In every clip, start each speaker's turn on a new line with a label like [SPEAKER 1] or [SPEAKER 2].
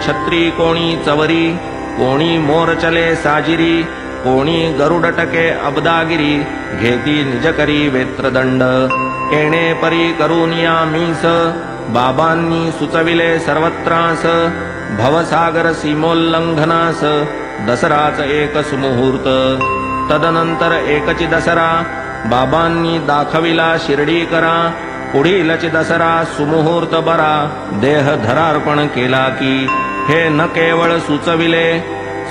[SPEAKER 1] छत्री कोणी चवरी, कोणी मोरचले साजिरी, कोणी गरुड टके अब्दागिरी, घेती निज करी वेत्रदंड. येणे परी करुनिया मीस, बाबांनी सुचविले सर्वत्रास. भवसागर सीमोल्लंघनास, दसराच एक सुमुहूर्त. तदनंतर एकची दसरा बाबांनी दाखविला शिर्डी करा. पुढीलची दसरा सुमुहूर्त बरा, देह धरार्पण केला की. हे न केवळ सुचविले,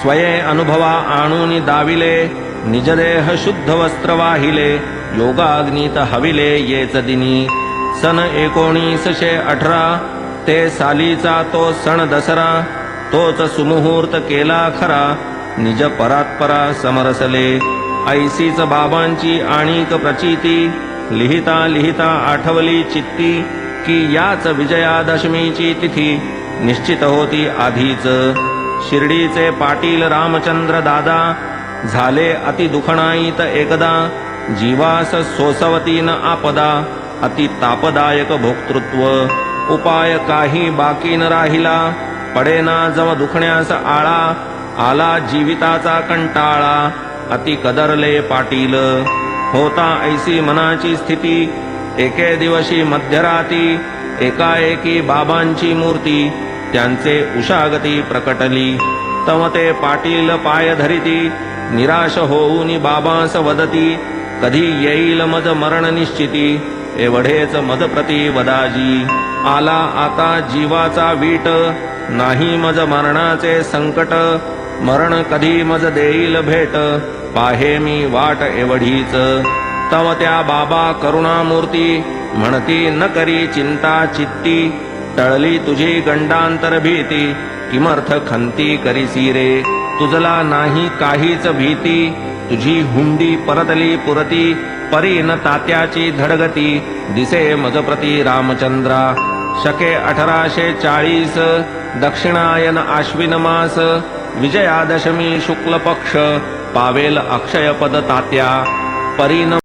[SPEAKER 1] स्वये अनुभवा आणून दाविले. निजदेह शुद्ध वस्त्र वाहिले, योगाग्नीत हविले येच दिनी. सन 1918 ते सालीचा तो सण दसरा. तोच सुमुहूर्त केला खरा, निज परात्परा समरसले. ऐसीच बाबांची आणिक प्रचिती, लिहिता लिहिता आठवली चित्ती. की याच विजयादशमीची तिथी निश्चित होती आधीच. शिर्डीचे पाटील रामचंद्र दादा झाले अति दुखणाईत एकदा. जीवास सोसवतीन आपदा, अति तापदायक भोक्तृत्व. उपाय काही बाकी न राहिला, पडेना जव दुखण्यास आळा. आला जीविताचा कंटाळा, अति कदरले पाटील. होता ऐसी मनाची स्थिती, एके दिवशी मध्यराती. एकाएकी बाबांची मूर्ती, त्यांचे उशागती प्रकटली. तव ते पाटील पाय धरिती, निराश होऊनी बाबांस वदती. कधी येईल मज मरण निश्चिती, एवढेच मज प्रति वदाजी. आला आता जीवाचा वीट, नाही मज मरणाचे संकट. मरण कधी मज देईल भेट, पाहे मी वाट एवढीच. तव त्या बाबा करुणामूर्ती, म्हणती न करी चिंता चित्ती. टळली तुझी गंडांतर भीती, किमर्थ खंती करीसी रे. तुझला नाही काहीच भीती, तुझी हुंडी परतली पुरती. परी न तात्याची धडगती, दिसे मजप्रती रामचंद्रा. शके 1840 दक्षिणायन आश्विन मास. विजयादशमी शुक्ल पक्ष, पावेल अक्षयपद तात्या. परीन